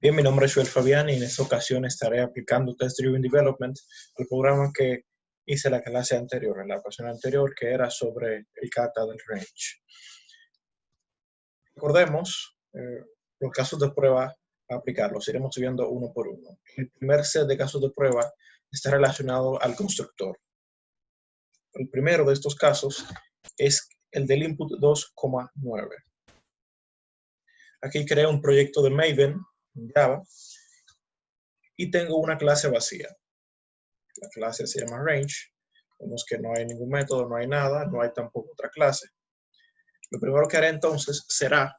Bien, mi nombre es Joel Fabián y en esta ocasión estaré aplicando Test Driven Development al programa que hice la clase anterior, en la ocasión anterior, que era sobre el kata del range. Recordemos los casos de prueba a aplicar, los iremos viendo uno por uno. El primer set de casos de prueba está relacionado al constructor. El primero de estos casos es el del input 2,9. Aquí creo un proyecto de Maven en Java y tengo una clase vacía. La clase se llama range. Vemos que no hay ningún método, no hay nada, no hay tampoco otra clase. Lo primero que haré entonces será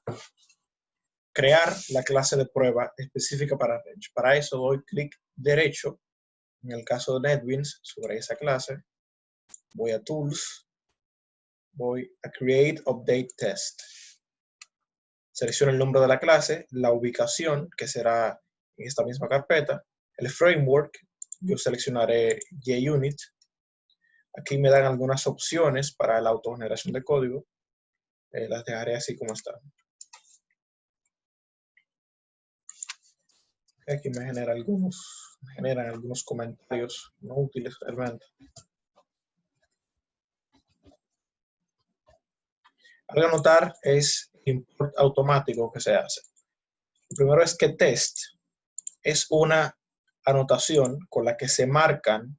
crear la clase de prueba específica para range. Para eso doy clic derecho, en el caso de NetBeans, sobre esa clase. Voy a Tools, voy a Create Update Test. Selecciono el nombre de la clase, la ubicación, que será en esta misma carpeta, el framework, yo seleccionaré JUnit. Aquí me dan algunas opciones para la autogeneración de código. Las dejaré así como están. Aquí me generan algunos comentarios no útiles realmente. Algo a notar es el import automático que se hace. Lo primero es que test es una anotación con la que se marcan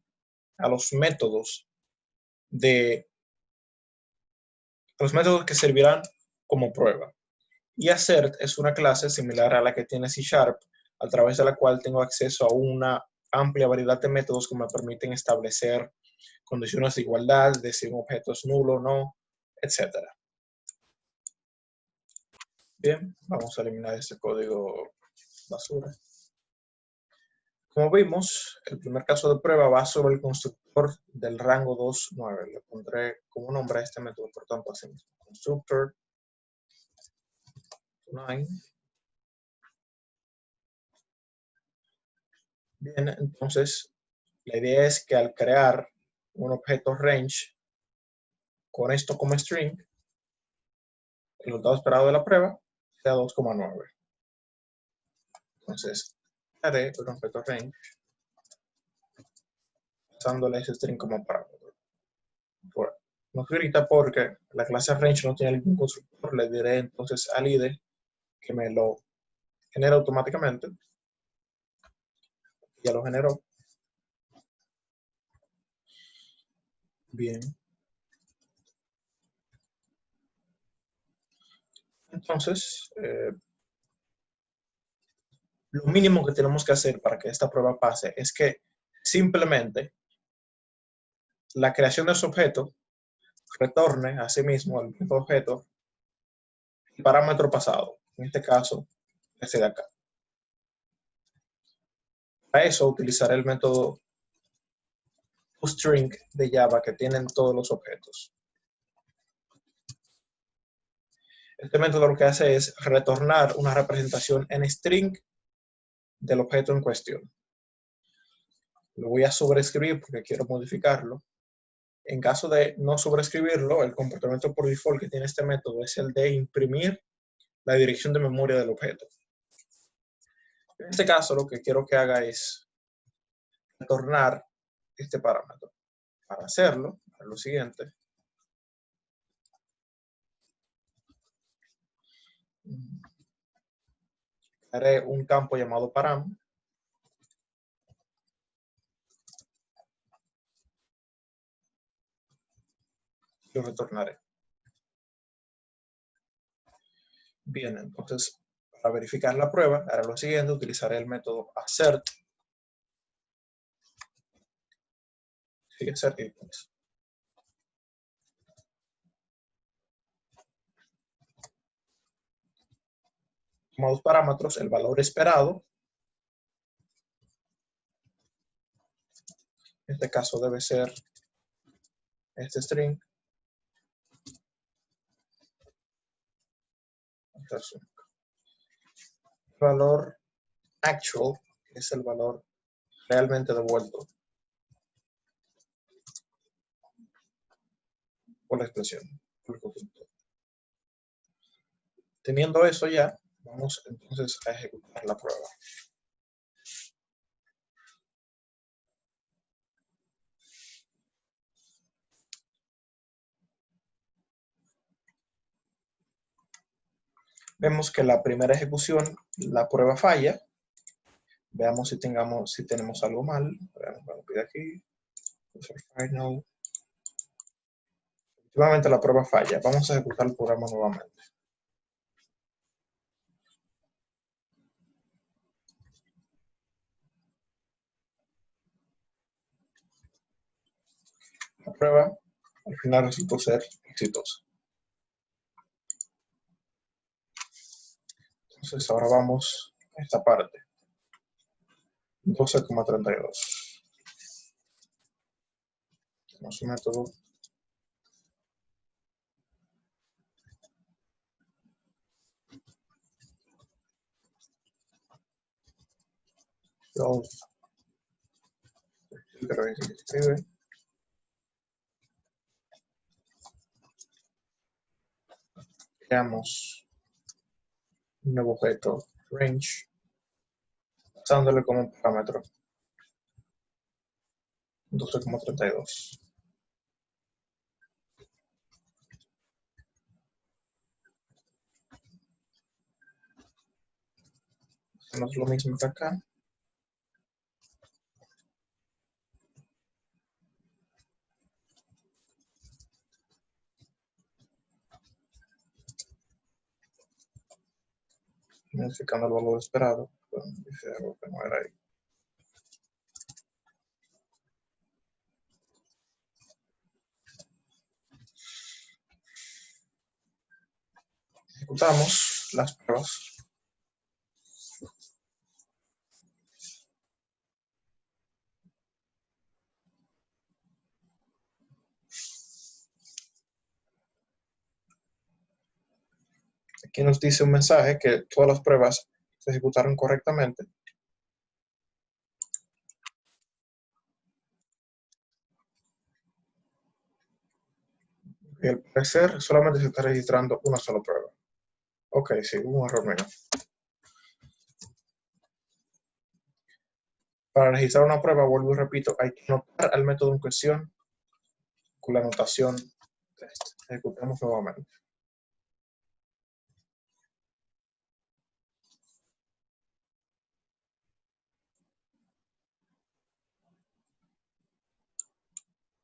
a los métodos que servirán como prueba. Y assert es una clase similar a la que tiene C#, a través de la cual tengo acceso a una amplia variedad de métodos que me permiten establecer condiciones de igualdad, de si un objeto es nulo o no, etc. Bien, vamos a eliminar este código basura. Como vimos, el primer caso de prueba va sobre el constructor del rango 2.9. Le pondré como nombre a este método, por tanto, así mismo. Constructor 9. Bien, entonces, la idea es que al crear un objeto range con esto como string, el resultado esperado de la prueba sea 2,9. Entonces, haré un objeto range pasándole ese string como parámetro. No estoy ahorita porque la clase range no tiene ningún constructor. Le diré entonces al IDE que me lo genera automáticamente. Ya lo generó. Bien. Entonces, lo mínimo que tenemos que hacer para que esta prueba pase es que simplemente la creación de ese objeto retorne a sí mismo al mismo objeto el parámetro pasado. En este caso, este de acá. Para eso utilizaré el método toString de Java que tienen todos los objetos. Este método lo que hace es retornar una representación en string del objeto en cuestión. Lo voy a sobreescribir porque quiero modificarlo. En caso de no sobreescribirlo, el comportamiento por default que tiene este método es el de imprimir la dirección de memoria del objeto. En este caso, lo que quiero que haga es retornar este parámetro. Para hacerlo, haré lo siguiente. Haré un campo llamado param. Lo retornaré. Bien, entonces, para verificar la prueba, haré lo siguiente, utilizaré el método assert. Sí, assert equals. Como dos parámetros, el valor esperado. En este caso debe ser este string. Entonces, el valor actual es el valor realmente devuelto por la expresión, por el constructor. Teniendo eso ya, Vamos entonces a ejecutar la prueba. Vemos que la primera ejecución, la prueba falla. Veamos si tenemos algo mal. Vamos a pedir aquí. Final. Efectivamente la prueba falla. Vamos a ejecutar el programa nuevamente. La prueba al final resultó ser exitosa. Entonces ahora vamos a esta parte. 12,32. Tenemos un método. Escribe. Creamos un nuevo objeto range, pasándole como un parámetro 12,32. Hacemos lo mismo que acá. Modificando el valor esperado. Dice algo que no era ahí. Ejecutamos las pruebas. Aquí nos dice un mensaje que todas las pruebas se ejecutaron correctamente. Y al parecer solamente se está registrando una sola prueba. Ok, sí, hubo un error mío. Para registrar una prueba, vuelvo y repito, hay que anotar al método en cuestión con la anotación test. Ejecutamos nuevamente.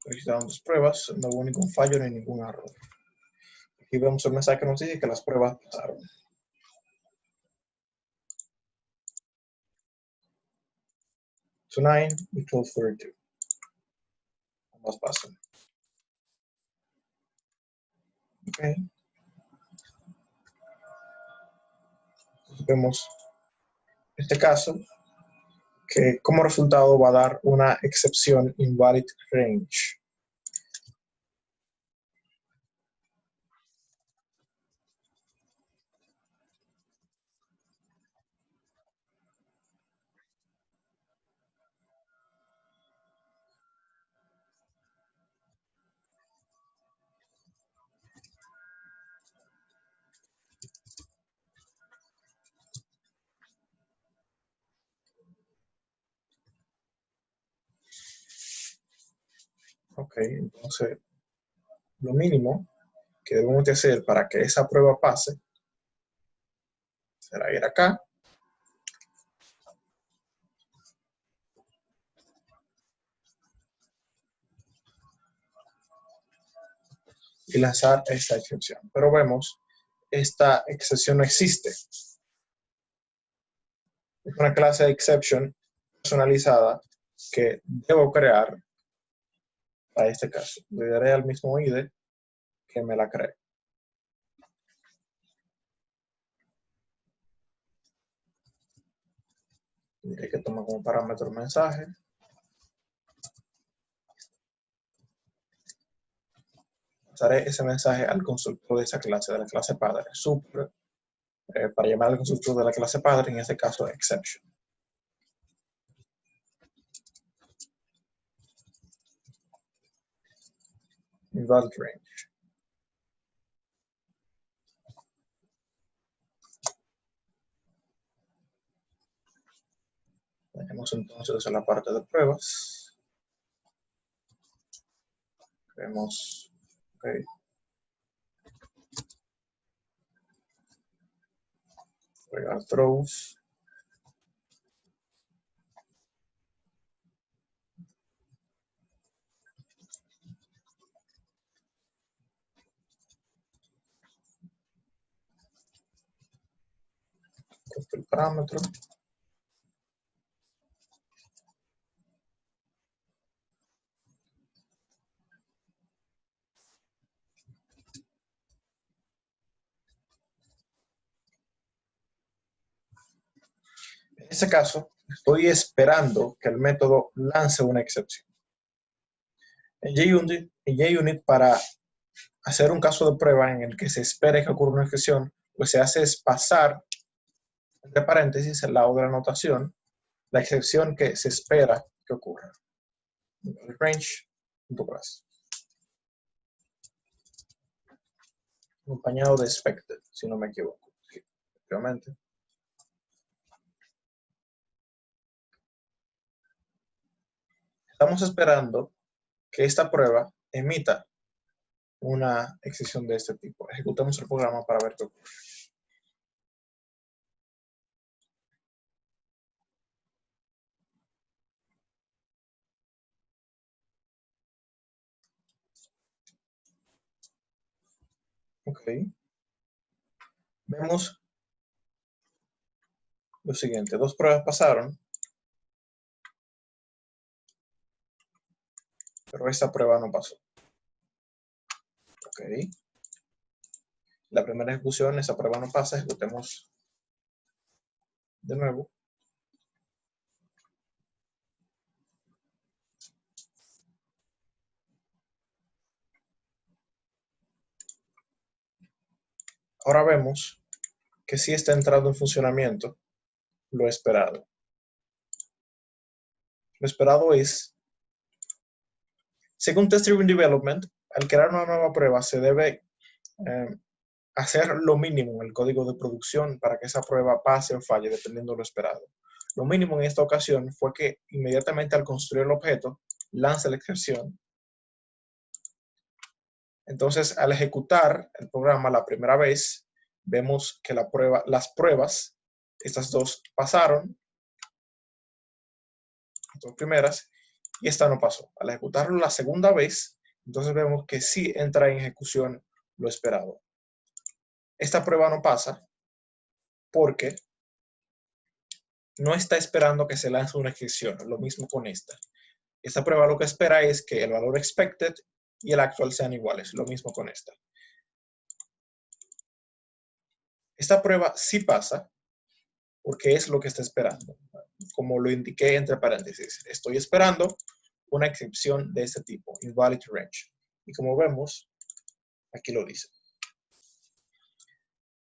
Registraron dos pruebas, no hubo ningún fallo ni ningún error. Aquí vemos el mensaje que nos dice que las pruebas pasaron. So 9 y 12:32. Ambas pasan. Okay. Entonces vemos este caso que como resultado va a dar una excepción invalid range. Ok, entonces lo mínimo que debemos de hacer para que esa prueba pase será ir acá y lanzar esta excepción. Pero vemos, esta excepción no existe. Es una clase de exception personalizada que debo crear para este caso. Le daré al mismo IDE que me la cree. Diré que toma como parámetro el mensaje. Pasaré ese mensaje al constructor de esa clase, de la clase padre, super, para llamar al constructor de la clase padre, en este caso exception. Invalid range. Tenemos entonces en la parte de pruebas. Vemos, ok. Agregar throws. Copio el parámetro. En este caso, estoy esperando que el método lance una excepción. En JUnit, para hacer un caso de prueba en el que se espere que ocurra una excepción, pues se hace es pasar, entre paréntesis, al lado de la anotación, la excepción que se espera que ocurra. Range.class. Acompañado de expected, si no me equivoco. Sí, efectivamente. Estamos esperando que esta prueba emita una excepción de este tipo. Ejecutemos el programa para ver qué ocurre. Ok. Vemos lo siguiente. Dos pruebas pasaron, pero esta prueba no pasó. Ok. La primera ejecución, esa prueba no pasa. Ejecutemos de nuevo. Ahora vemos que sí está entrando en funcionamiento lo esperado. Lo esperado es, según Test Driven Development, al crear una nueva prueba se debe hacer lo mínimo en el código de producción para que esa prueba pase o falle, dependiendo de lo esperado. Lo mínimo en esta ocasión fue que inmediatamente al construir el objeto, lance la excepción. Entonces, al ejecutar el programa la primera vez, vemos que las pruebas, estas dos pasaron, las dos primeras, y esta no pasó. Al ejecutarlo la segunda vez, entonces vemos que sí entra en ejecución lo esperado. Esta prueba no pasa porque no está esperando que se lance una excepción, lo mismo con esta. Esta prueba lo que espera es que el valor expected y el actual sean iguales, lo mismo con esta. Esta prueba sí pasa porque es lo que está esperando. Como lo indiqué entre paréntesis, estoy esperando una excepción de este tipo, invalid range. Y como vemos, aquí lo dice.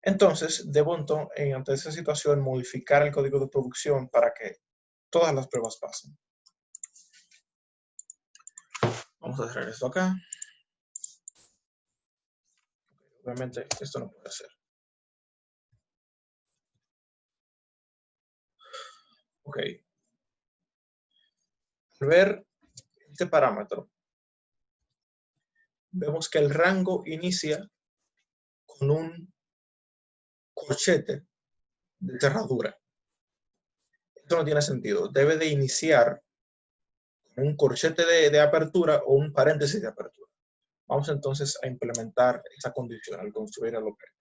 Entonces, debo ante esa situación modificar el código de producción para que todas las pruebas pasen. Vamos a cerrar esto acá. Obviamente, esto no puede ser. Ok. Al ver este parámetro, vemos que el rango inicia con un corchete de cerradura. Esto no tiene sentido. Debe de iniciar con un corchete de apertura o un paréntesis de apertura. Vamos entonces a implementar esa condición al construir el objeto.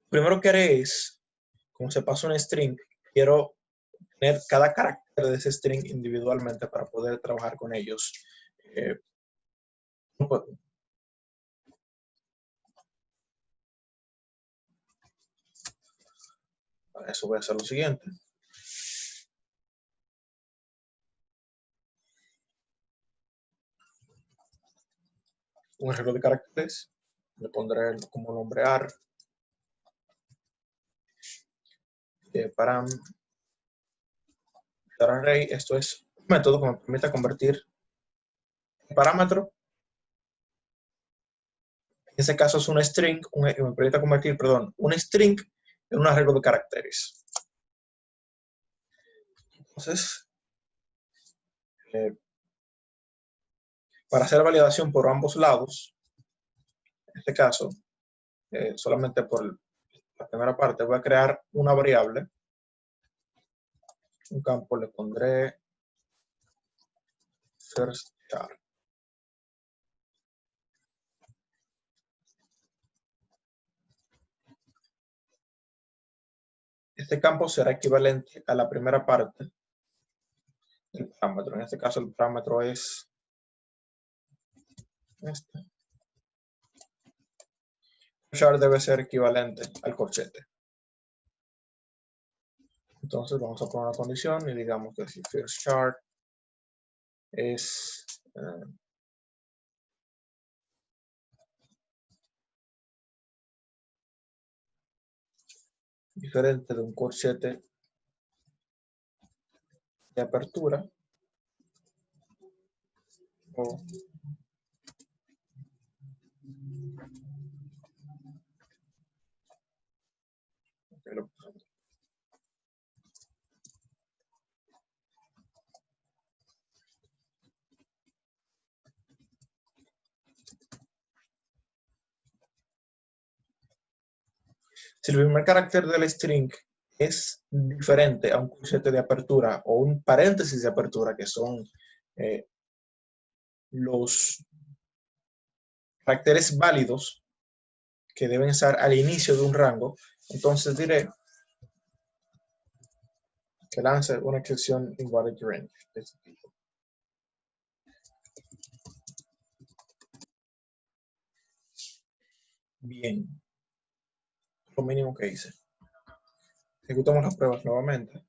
Primero que haré es, como se pasa un string, quiero tener cada carácter de ese string individualmente para poder trabajar con ellos. Para eso voy a hacer lo siguiente. Un arreglo de caracteres. Le pondré como nombre AR. Param array. Esto es un método que me permite convertir el parámetro. En este caso es un string, me permite convertir, un string en un arreglo de caracteres. Entonces, para hacer validación por ambos lados, en este caso, solamente por la primera parte, voy a crear una variable, un campo, le pondré first char. Este campo será equivalente a la primera parte del parámetro. En este caso, el parámetro es este. Char debe ser equivalente al corchete. Entonces vamos a poner una condición y digamos que si first char es diferente de un corchete de apertura o si el primer carácter del string es diferente a un corchete de apertura o un paréntesis de apertura, que son los caracteres válidos que deben estar al inicio de un rango, entonces diré que lance una excepción invalid range de este tipo. Bien, lo mínimo que hice. Ejecutamos las pruebas nuevamente.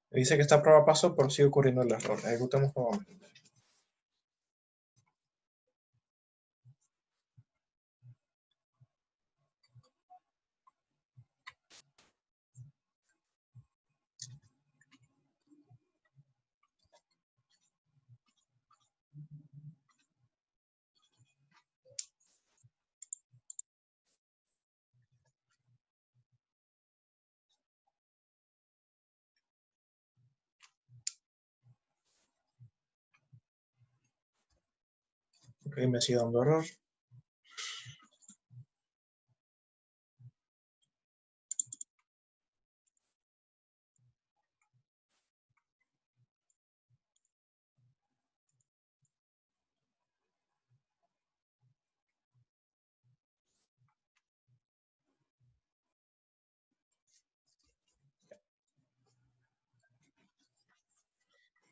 Dice que esta prueba pasó, pero sigue ocurriendo el error. Ejecutemos nuevamente. Ok, me sigue dando error.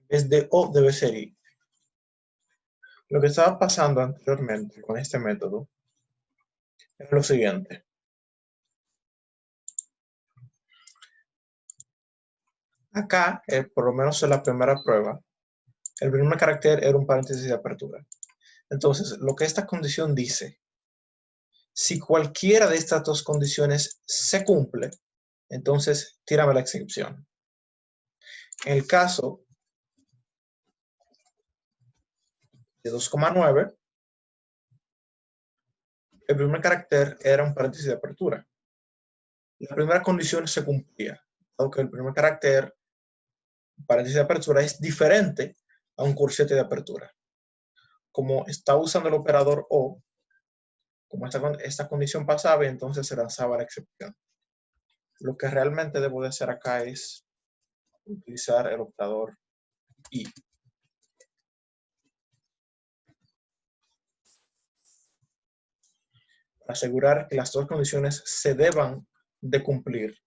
Es de O debe ser I. Lo que estaba pasando anteriormente con este método es lo siguiente. Acá, por lo menos en la primera prueba, el primer carácter era un paréntesis de apertura. Entonces, lo que esta condición dice, si cualquiera de estas dos condiciones se cumple, entonces tírame la excepción. En el caso de 2,9, el primer carácter era un paréntesis de apertura. La primera condición se cumplía, aunque el primer carácter, paréntesis de apertura, es diferente a un corchete de apertura. Como está usando el operador O, como esta condición pasaba, entonces se lanzaba la excepción. Lo que realmente debo de hacer acá es utilizar el operador I. Para asegurar que las dos condiciones se deban de cumplir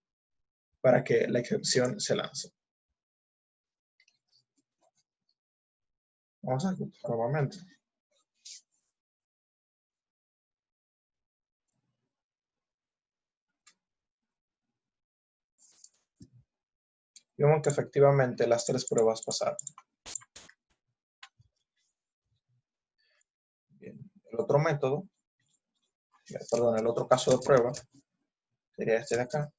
para que la excepción se lance. Vamos a ejecutar nuevamente. Vemos que efectivamente las 3 pruebas pasaron. Bien. El otro método, perdón, el otro caso de prueba sería este de acá.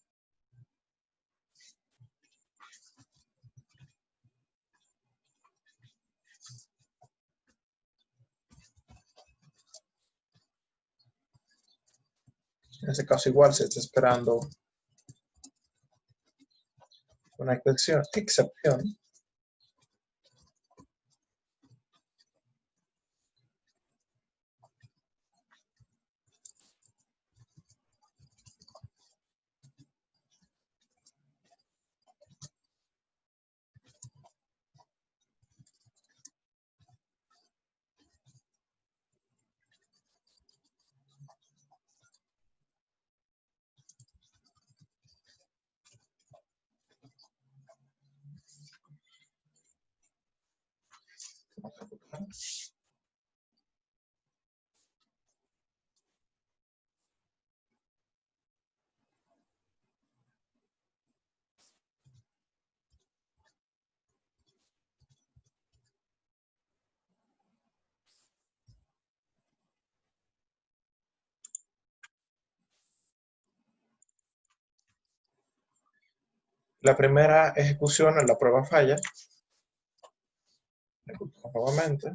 En este caso igual se está esperando una excepción. La primera ejecución, la prueba falla. Ejecutamos nuevamente.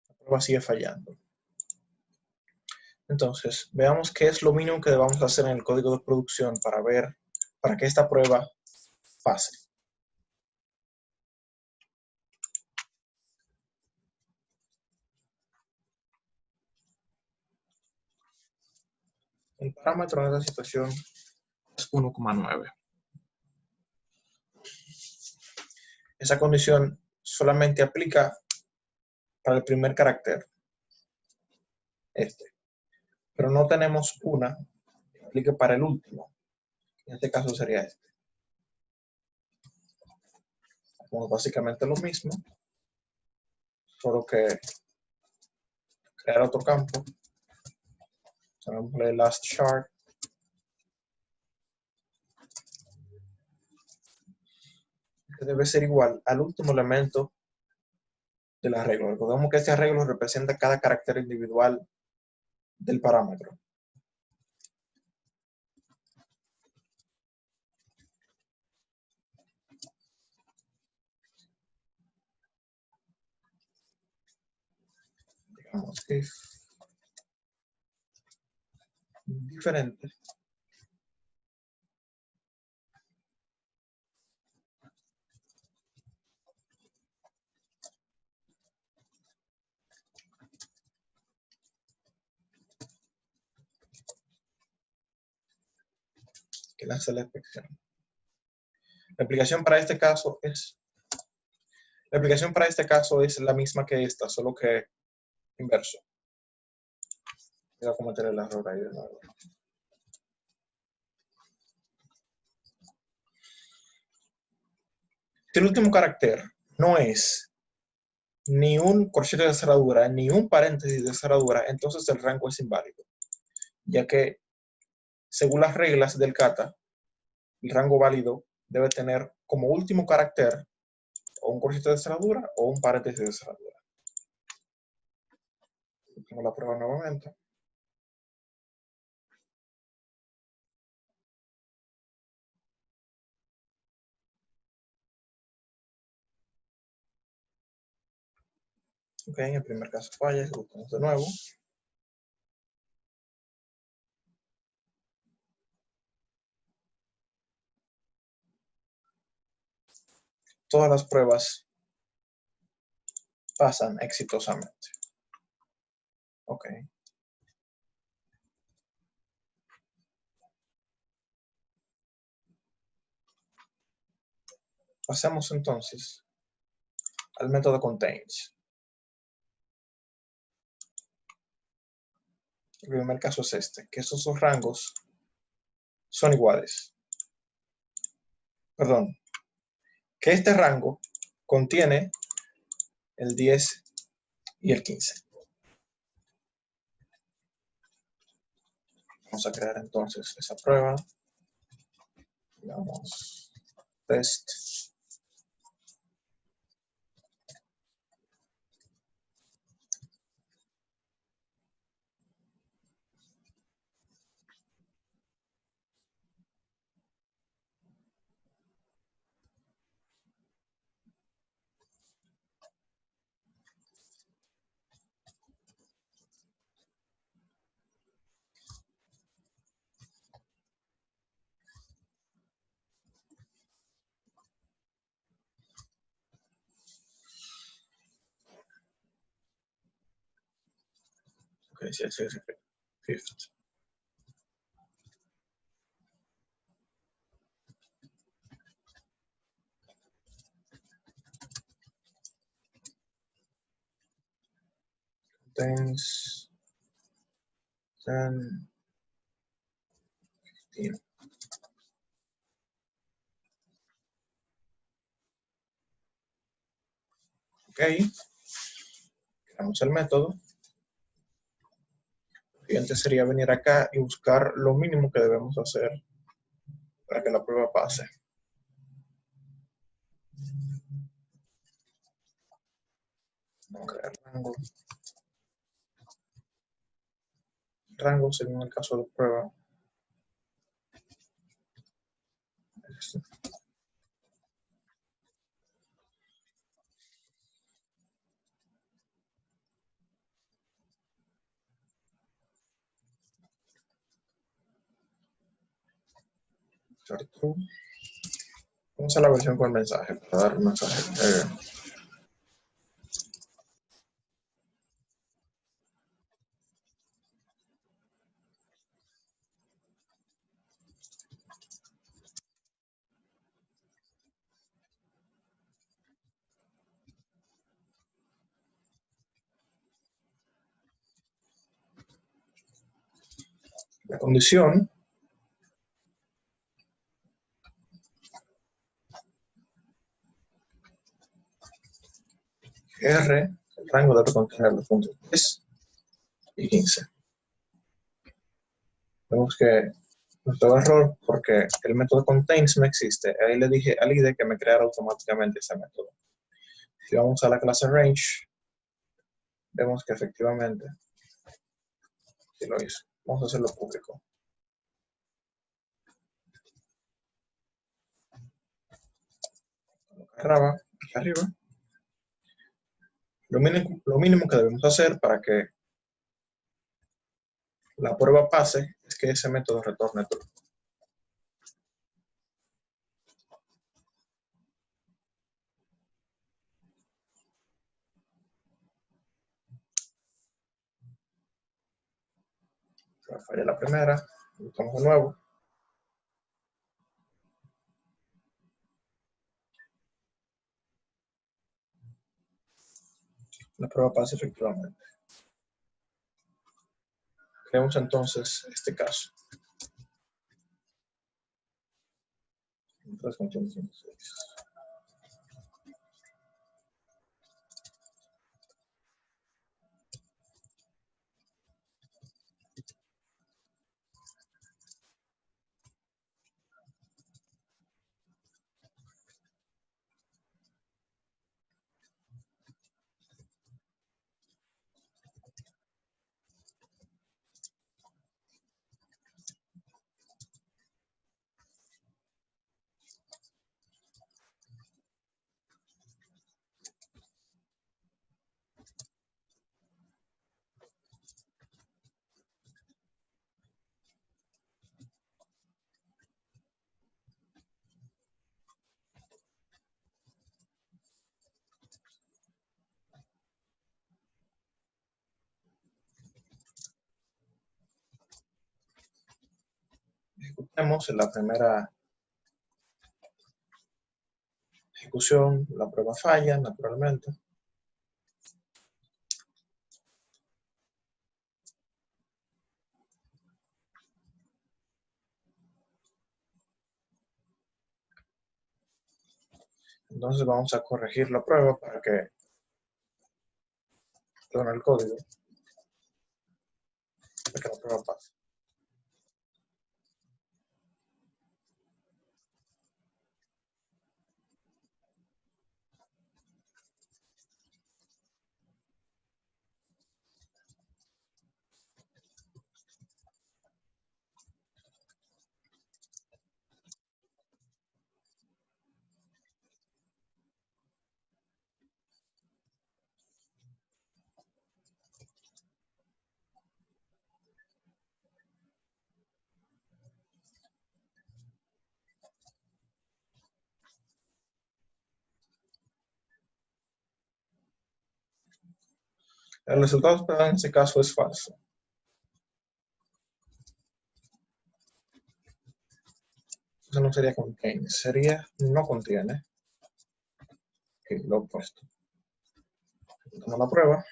La prueba sigue fallando. Entonces, veamos qué es lo mínimo que debamos hacer en el código de producción para que esta prueba pase. El parámetro en esta situación es 1,9. Esa condición solamente aplica para el primer carácter, pero no tenemos una que aplique para el último. En este caso sería este. Hacemos básicamente lo mismo, solo que crear otro campo. Llamémosle last chart. Que debe ser igual al último elemento del arreglo. Recordemos que este arreglo representa cada carácter individual del parámetro. Digamos que es diferente. Que lanza la inspección. La aplicación para este caso es la misma que esta, solo que inverso. Voy a cometer el error ahí de nuevo. Si el último carácter no es ni un corchete de cerradura, ni un paréntesis de cerradura, entonces el rango es inválido, ya que según las reglas del kata, el rango válido debe tener como último carácter o un corchete de cerradura o un paréntesis de cerradura. Hacemos la prueba nuevamente. Ok, en el primer caso falla, ejecutamos de nuevo. Todas las pruebas pasan exitosamente. Ok. Pasemos entonces al método contains. El primer caso es este, que esos dos rangos son iguales. Perdón, que este rango contiene el 10 y el 15. Vamos a crear entonces esa prueba. Digamos, test. Ok, sí, sí, sí. Fifth. Contains 10, 15. Ok, creamos el método. Lo siguiente sería venir acá y buscar lo mínimo que debemos hacer para que la prueba pase. Vamos a crear rango. Rango, según el caso de prueba. Este. True. Vamos a la versión con mensaje para dar un mensaje. La condición R, el rango debe contener los puntos 10 y 15. Vemos que nos da error porque el método contains no existe. Ahí le dije al IDE que me creara automáticamente ese método. Si vamos a la clase range, vemos que efectivamente sí lo hizo. Vamos a hacerlo público. Arroba, aquí arriba. Lo mínimo que debemos hacer para que la prueba pase es que ese método retorne true. Fallé la primera, buscamos de nuevo. La prueba pasa efectivamente. Creemos entonces este caso. 3.56. Ejecutemos la primera ejecución, la prueba falla, naturalmente. Entonces vamos a corregir la prueba para que con el código para que la prueba pase. El resultado esperado en este caso es falso. Eso no sería contain, sería no contiene. Ok, lo opuesto. Hacemos la prueba.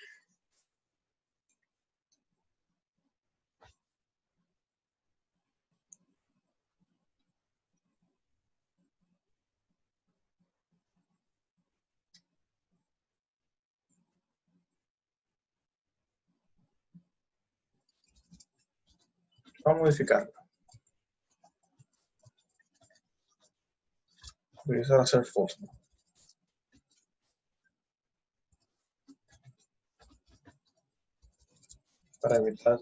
Vamos a modificarlo. Voy a usar hacer false para evitar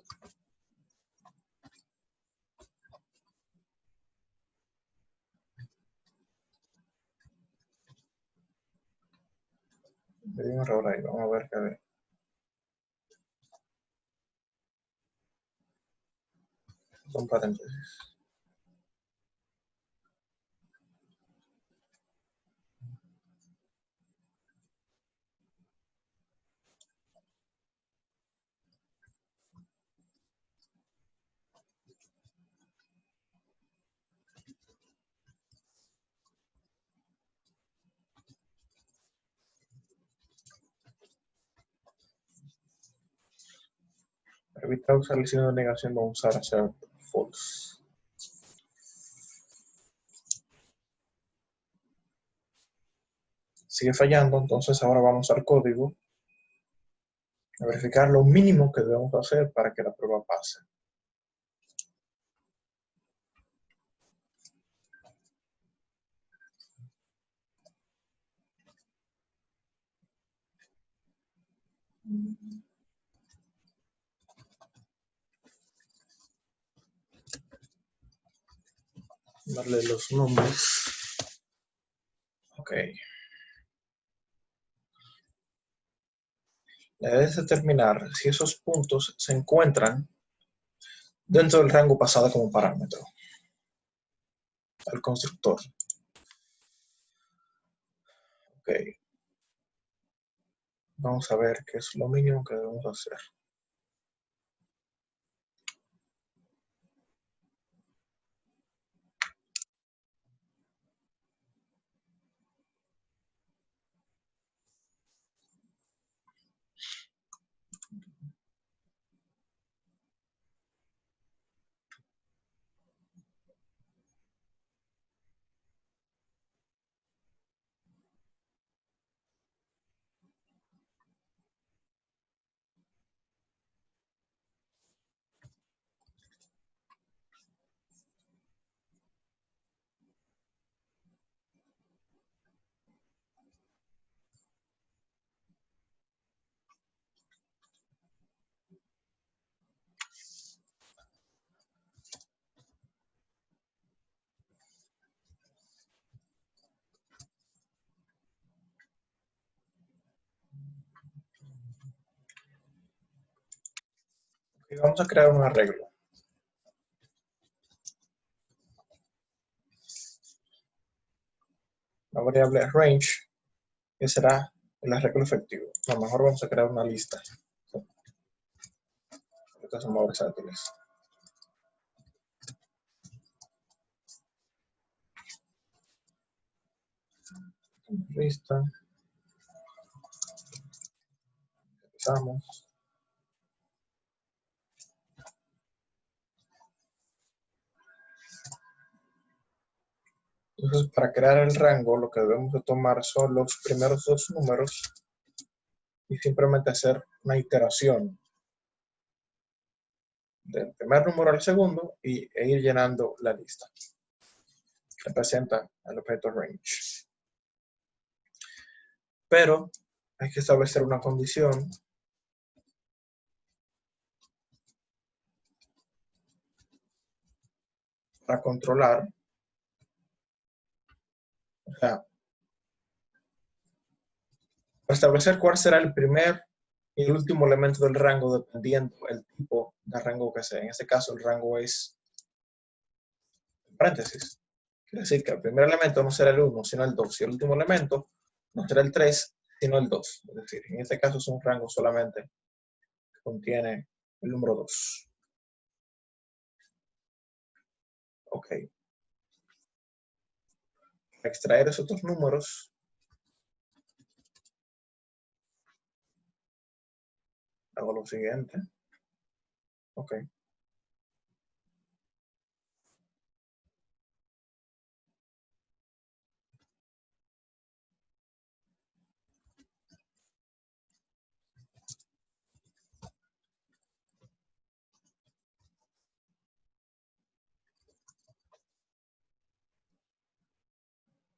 un error ahí. Vamos a ver qué son paréntesis. Para evitar usar el signo de negación, vamos a usar hacer false. Sigue fallando, entonces ahora vamos al código a verificar lo mínimo que debemos hacer para que la prueba pase. Darle los nombres. Ok. Debes determinar si esos puntos se encuentran dentro del rango pasado como parámetro al constructor. Ok. Vamos a ver qué es lo mínimo que debemos hacer. Okay, vamos a crear un arreglo. La variable range, que será el arreglo efectivo. A lo mejor vamos a crear una lista. Estas son más versátiles. Lista. Empezamos. Entonces, para crear el rango, lo que debemos de tomar son los primeros dos números y simplemente hacer una iteración del primer número al segundo e ir llenando la lista que representa el objeto range. Pero hay que establecer una condición para controlar, o sea, para establecer cuál será el primer y el último elemento del rango dependiendo el tipo de rango que sea. En este caso el rango es paréntesis. Quiere decir que el primer elemento no será el 1, sino el 2. Y el último elemento no será el 3, sino el 2. Es decir, en este caso es un rango solamente que contiene el número 2. Ok. Para extraer esos dos números, hago lo siguiente. Ok.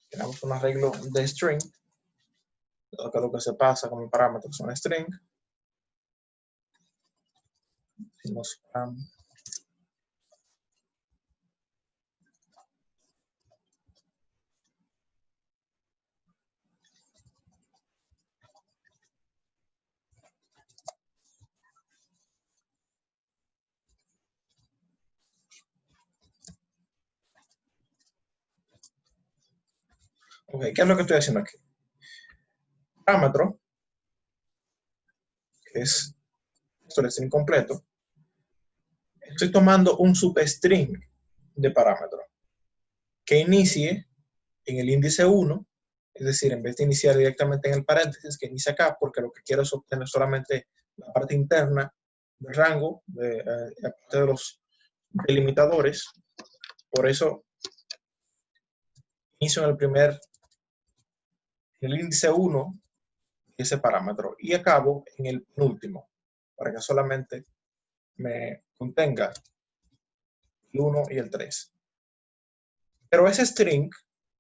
Tenemos un arreglo de string, lo que se pasa como parámetros son string. Decimos ok, ¿qué es lo que estoy haciendo aquí? Parámetro, que es esto el string completo. Estoy tomando un substring de parámetro que inicie en el índice 1, es decir, en vez de iniciar directamente en el paréntesis, que inicia acá, porque lo que quiero es obtener solamente la parte interna del rango, la parte de los delimitadores. Por eso inicio en el índice 1 ese parámetro y acabo en el penúltimo, para que solamente me contenga el 1 y el 3. Pero ese string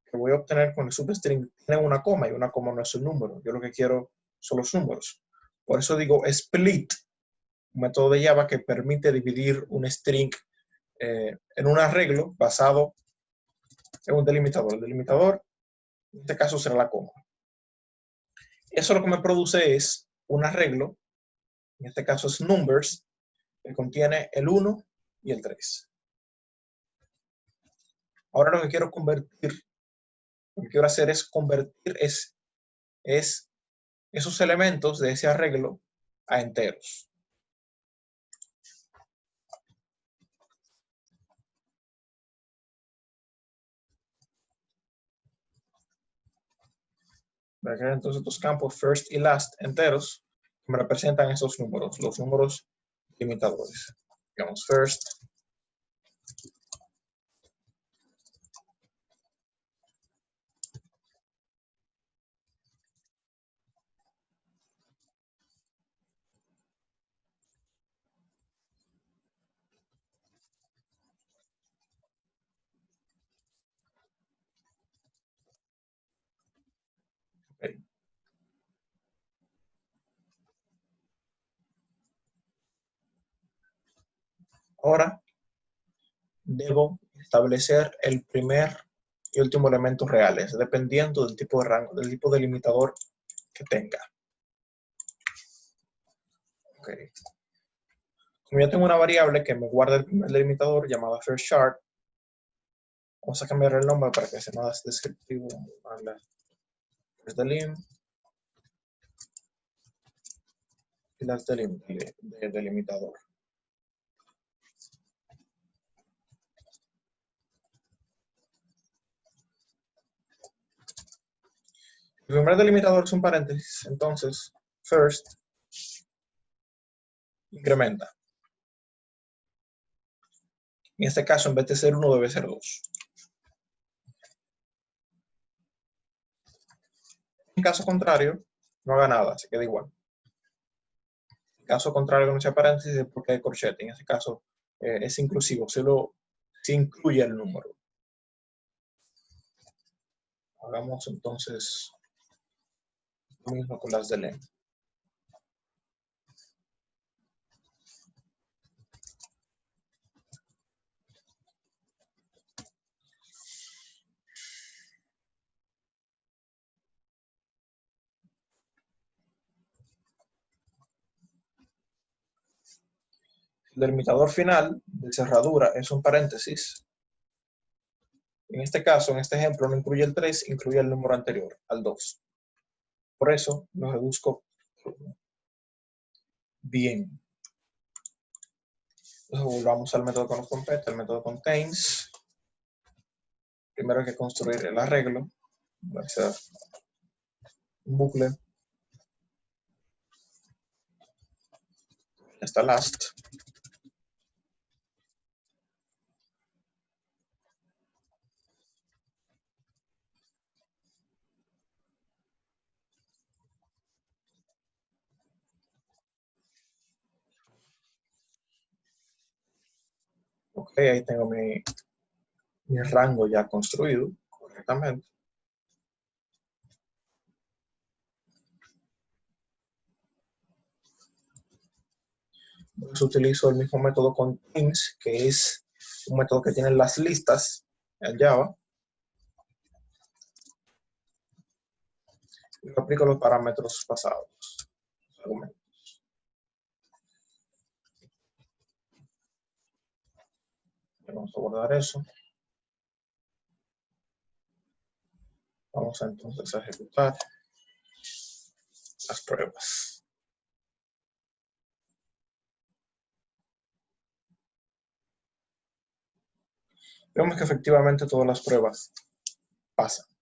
que voy a obtener con el substring tiene una coma y una coma no es un número. Yo lo que quiero son los números. Por eso digo split, un método de Java que permite dividir un string en un arreglo basado en un delimitador. El delimitador, en este caso, será la coma. Eso lo que me produce es un arreglo, en este caso es numbers, que contiene el 1 y el 3. Ahora lo que quiero hacer es convertir esos elementos de ese arreglo a enteros. Voy a crear entonces estos campos first y last enteros que me representan esos números, los números limitadores. Digamos first, okay. Ahora debo establecer el primer y último elemento reales, dependiendo del tipo de rango, del tipo de limitador que tenga. Okay. Como ya tengo una variable que me guarda el primer delimitador llamada firstChart, vamos a cambiar el nombre para que sea más descriptivo. FirstDelim y las delimitador. El primer delimitador es un paréntesis, entonces first incrementa. En este caso, en vez de ser 1, debe ser 2. En caso contrario, no haga nada, se queda igual. En caso contrario, que no sea paréntesis, es porque hay corchete. En ese caso, es inclusivo, solo se incluye el número. Hagamos entonces lo mismo con las de len. El delimitador final de cerradura es un paréntesis. En este caso, en este ejemplo, no incluye el 3, incluye el número anterior, al 2. Por eso lo reduzco bien. Entonces volvamos al método que nos compete, el método contains. Primero hay que construir el arreglo. Va a ser un bucle. Está last. Ok, ahí tengo mi rango ya construido correctamente. Pues utilizo el mismo método contains, que es un método que tiene las listas en Java. Y lo aplico a los parámetros pasados, los argumentos. Vamos a guardar eso. Vamos entonces a ejecutar las pruebas. Vemos que efectivamente todas las pruebas pasan.